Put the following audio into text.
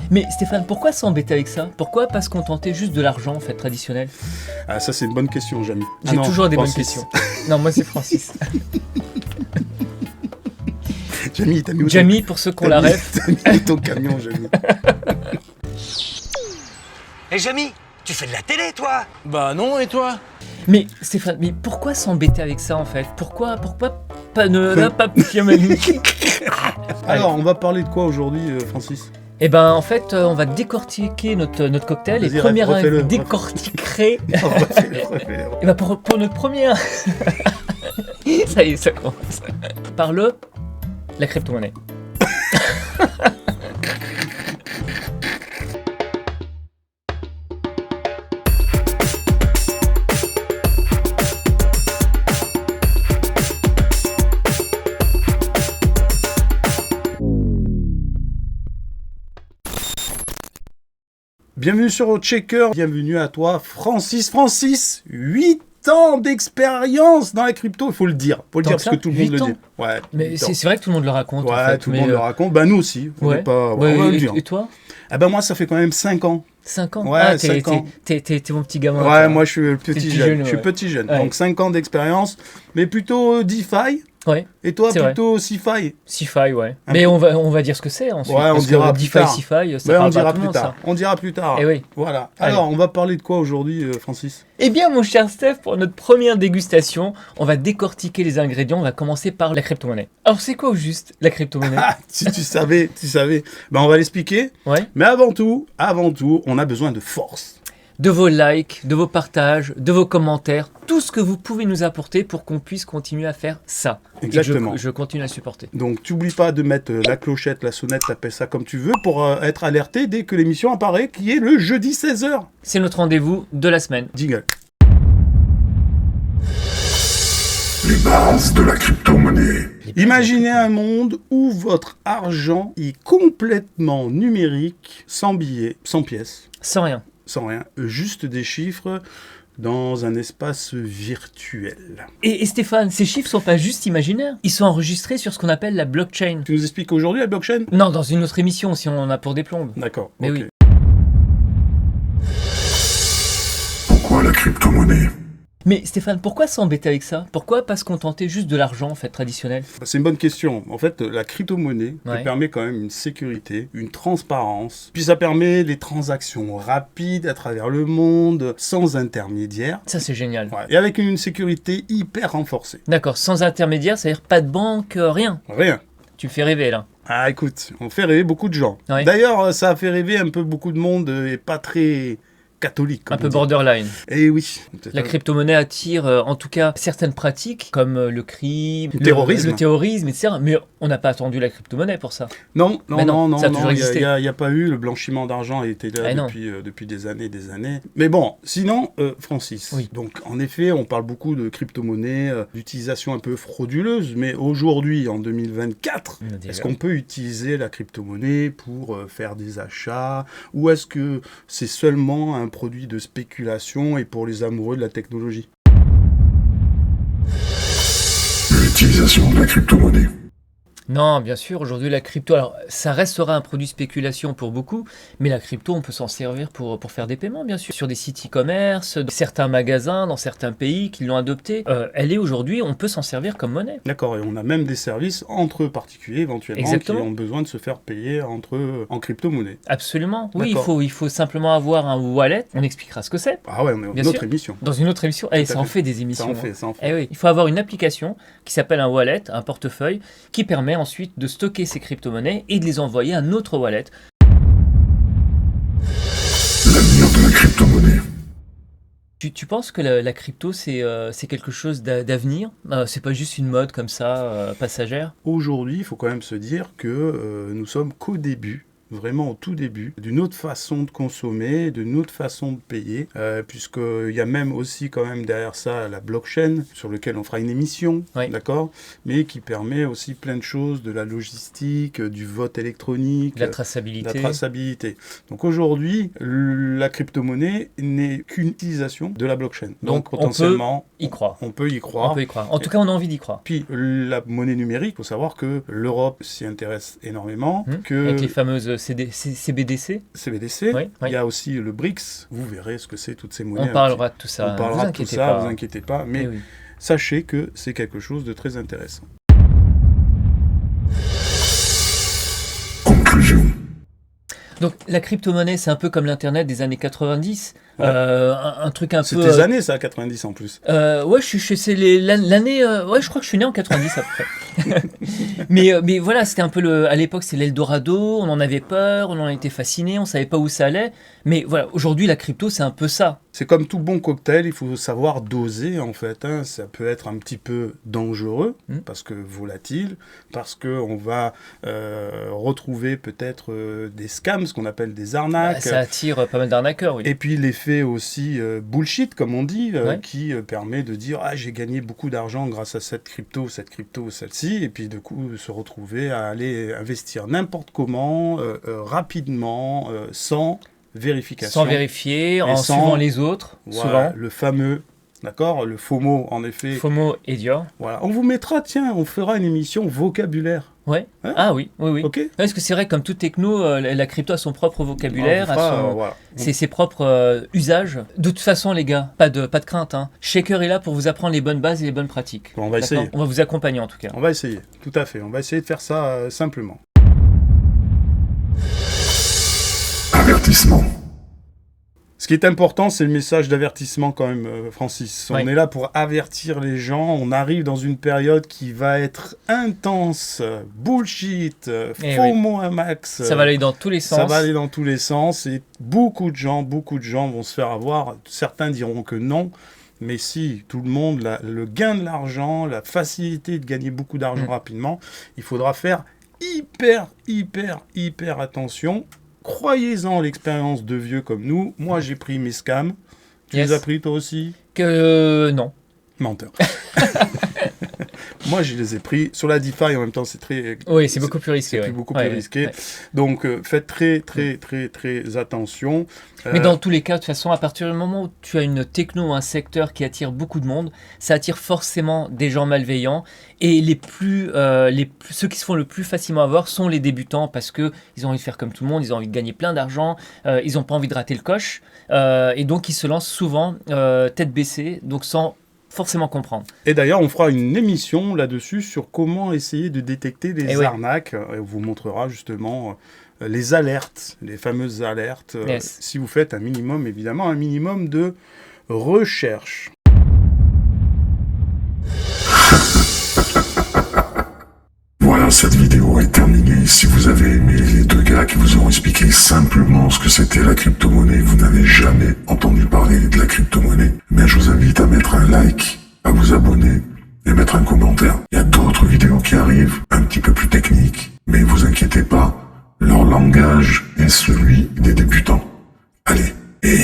Mais Stéphane, pourquoi s'embêter avec ça? Pourquoi pas se contenter juste de l'argent, en fait, traditionnel? Ah, ça, c'est une bonne question, Jamy. J'ai toujours des bonnes questions. Non, moi, c'est Francis. Jamy, t'as mis où Jamy, pour ceux qu'on la rêve. T'as mis ton camion, Jamy. Eh Jamy, tu fais de la télé, toi? Bah non, et toi? Mais Stéphane, mais pourquoi s'embêter avec ça, en fait? Pourquoi pas ne pas Alors, on va parler de quoi aujourd'hui, Francis? Eh ben, en fait, on va décortiquer notre cocktail. Et Vas-y, première refais-le. décortiquerait. Refais-le. Et ben pour notre première. Ça y est, ça commence. Par la crypto-monnaie. Bienvenue sur Checker, bienvenue à toi, Francis. Francis, 8 ans d'expérience dans la crypto, il faut le dire. Faut le Tant dire que parce ça, que tout le monde 8 le ans. dit. Ouais, Mais 8 ans. c'est vrai que tout le monde le raconte. Ouais, en fait, tout le monde le raconte. Bah, nous aussi. On Ouais. est pas, Ouais, on va le et, dire. et toi? Ah ben moi, ça fait quand même 5 ans. 5 ans? Ouais, Ah, 5 ans. T'es mon petit gamin. Ouais, toi. moi je suis petit petit jeune. jeune, Je suis ouais. petit jeune. Ouais. Donc 5 ans d'expérience, mais plutôt DeFi. Ouais, Et toi, C'est vrai. plutôt CeFi. CeFi, ouais. Un Mais peu. on va dire ce que c'est ensuite. Ouais, on parce dira que plus DeFi, tard. CeFi, ça Ouais, on parle pas à dira tout le plus monde, tard. ça. On dira plus tard. Eh oui. Voilà. Allez. Alors, on va parler de quoi aujourd'hui, Francis? Eh bien, mon cher Steph, pour notre première dégustation, on va décortiquer les ingrédients. On va commencer par la crypto-monnaie. Alors, c'est quoi au juste la crypto-monnaie? Ah, si tu savais, tu savais. Ben, on va l'expliquer. Ouais. Mais avant tout, on a besoin de force. De vos likes, de vos partages, de vos commentaires, tout ce que vous pouvez nous apporter pour qu'on puisse continuer à faire ça. Et que Exactement. je continue à supporter. Donc, tu n'oublies pas de mettre la clochette, la sonnette, t'appelles ça comme tu veux, pour être alerté dès que l'émission apparaît, qui est le jeudi 16h. C'est notre rendez-vous de la semaine. Jingle. Les bases de la crypto-monnaie. Imaginez un monde où votre argent est complètement numérique, sans billets, sans pièces, Sans rien. sans rien, juste des chiffres dans un espace virtuel. Et Stéphane, ces chiffres sont pas juste imaginaires. Ils sont enregistrés sur ce qu'on appelle la blockchain. Tu nous expliques aujourd'hui la blockchain? Non, dans une autre émission, si on en a pour des plombes. D'accord. Mais ok. oui. Pourquoi la crypto-monnaie? Mais Stéphane, pourquoi s'embêter avec ça? Pourquoi pas se contenter juste de l'argent, en fait, traditionnel? C'est une bonne question. En fait, la crypto-monnaie Ouais. elle permet quand même une sécurité, une transparence. Puis ça permet des transactions rapides à travers le monde, sans intermédiaire. Ça, c'est génial. Ouais. Et avec une sécurité hyper renforcée. D'accord, sans intermédiaire, c'est-à-dire pas de banque, rien. Rien. Tu me fais rêver, là. Ah écoute, on fait rêver beaucoup de gens. Ouais. D'ailleurs, ça a fait rêver un peu beaucoup de monde et pas très catholique. Un peu borderline. Et oui. La crypto-monnaie attire, en tout cas, certaines pratiques, comme le crime, Le terrorisme. le terrorisme, etc. Mais on n'a pas attendu la crypto-monnaie pour ça. Non, Mais non, ça a toujours il existé. n'y a pas eu. Le blanchiment d'argent était là Ah, non. depuis des années et des années. Mais bon, sinon, Francis, Oui. donc en effet, on parle beaucoup de crypto-monnaie, d'utilisation un peu frauduleuse, mais aujourd'hui, en 2024, est-ce qu'on peut utiliser la crypto-monnaie pour faire des achats, ou est-ce que c'est seulement un produit de spéculation et pour les amoureux de la technologie? L'utilisation de la crypto-monnaie. Non, bien sûr, aujourd'hui la crypto, alors ça restera un produit spéculation pour beaucoup, mais la crypto, on peut s'en servir pour faire des paiements, bien sûr, sur des sites e-commerce, certains magasins dans certains pays qui l'ont adopté. Elle est aujourd'hui, on peut s'en servir comme monnaie. D'accord, et on a même des services entre particuliers éventuellement Exactement. qui ont besoin de se faire payer en crypto-monnaie. Absolument. Oui, D'accord. il faut simplement avoir un wallet. On expliquera ce que c'est Ah ouais, on est dans Bien notre sûr. émission. dans une autre émission. Eh, Tout à ça en fait. fait des émissions. Ça en fait. Eh oui, il faut avoir une application qui s'appelle un wallet, un portefeuille, qui permet ensuite de stocker ces crypto-monnaies et de les envoyer à un autre wallet. L'avenir de la crypto-monnaie. Tu penses que la crypto, c'est quelque chose d'avenir? C'est pas juste une mode comme ça, passagère? Aujourd'hui, il faut quand même se dire que nous sommes qu'au début, vraiment au tout début, d'une autre façon de consommer, d'une autre façon de payer, puisqu'il y a même aussi quand même derrière ça la blockchain, sur lequel on fera une émission, Oui. d'accord, mais qui permet aussi plein de choses, de la logistique, du vote électronique, La de traçabilité. la traçabilité. Donc aujourd'hui, la crypto-monnaie n'est qu'une utilisation de la blockchain. Donc, Donc potentiellement, y croire. on peut y croire. On peut y croire. En tout cas, on a envie d'y croire. Puis la monnaie numérique, il faut savoir que l'Europe s'y intéresse énormément, que Avec les fameuses CBDC. CBDC. Oui, Il y a aussi le BRICS. Vous verrez ce que c'est, toutes ces monnaies. On parlera de tout ça. On parlera de tout ça, vous inquiétez pas. Mais Eh oui. sachez que c'est quelque chose de très intéressant. Conclusion. Donc la crypto-monnaie, c'est un peu comme l'Internet des années 90. Ouais. Un truc un peu... C'est tes années, ça, 90 en plus. Ouais, c'est l'année... ouais, je crois que je suis né en 90 après. mais voilà, c'était un peu à l'époque, c'est l'Eldorado, on en avait peur, on en était fasciné, on savait pas où ça allait. Mais voilà, aujourd'hui, la crypto, c'est un peu ça. C'est comme tout bon cocktail, il faut savoir doser en fait. Ça peut être un petit peu dangereux, parce que volatile, parce qu'on va retrouver peut-être des scams, ce qu'on appelle des arnaques. Ça attire pas mal d'arnaqueurs, oui. Et puis l'effet aussi bullshit, comme on dit, Ouais. qui permet de dire « Ah, j'ai gagné beaucoup d'argent grâce à cette crypto, celle-ci », et puis de coup se retrouver à aller investir n'importe comment, rapidement, sans vérification. Sans vérifier, en sans- suivant les autres, Voilà, souvent. le fameux, d'accord, le FOMO, en effet. FOMO et Dior. Voilà. On vous mettra, tiens, on fera une émission vocabulaire. Ouais. Hein Ah oui. Ok. Parce que c'est vrai, comme toute techno, la crypto a son propre vocabulaire, On fera, a son... voilà. ses propres usages. De toute façon, les gars, pas de crainte. Hein. Shaker est là pour vous apprendre les bonnes bases et les bonnes pratiques. Bon, on va D'accord. essayer. On va vous accompagner en tout cas. On va essayer, tout à fait. On va essayer de faire ça simplement. Avertissement. Ce qui est important, c'est le message d'avertissement quand même, Francis. On Ouais. est là pour avertir les gens. On arrive dans une période qui va être intense, bullshit, Eh FOMO un max. Ça va aller dans tous les sens. Ça va aller dans tous les sens et beaucoup de gens vont se faire avoir. Certains diront que non. Mais si tout le monde, le gain de l'argent, la facilité de gagner beaucoup d'argent rapidement, il faudra faire hyper attention. Croyez-en l'expérience de vieux comme nous. Moi, j'ai pris mes scams. Tu Yes. les as pris toi aussi? Non. Menteur. Moi, je les ai pris sur la DeFi. En même temps, c'est très... Oui, c'est beaucoup plus risqué. C'est ouais. beaucoup Ouais, plus risqué. ouais. Donc, faites très attention. Mais dans tous les cas, de toute façon, à partir du moment où tu as une techno ou un secteur qui attire beaucoup de monde, ça attire forcément des gens malveillants. Et ceux qui se font le plus facilement avoir sont les débutants parce qu'ils ont envie de faire comme tout le monde, ils ont envie de gagner plein d'argent, ils n'ont pas envie de rater le coche. Et donc, ils se lancent souvent tête baissée, donc sans forcément comprendre. Et d'ailleurs, on fera une émission là-dessus sur comment essayer de détecter les Eh oui. arnaques. Et on vous montrera justement les alertes, les fameuses alertes. Yes. Si vous faites un minimum de recherche. Voilà, cette vidéo est terminée. Si vous avez aimé les deux gars qui vous ont expliqué simplement ce que c'était la crypto-monnaie, vous n'avez jamais entendu parler de la crypto-monnaie, mais je vous invite à mettre un like, à vous abonner et mettre un commentaire. Il y a d'autres vidéos qui arrivent, un petit peu plus techniques, mais vous inquiétez pas, leur langage est celui des débutants. Allez, et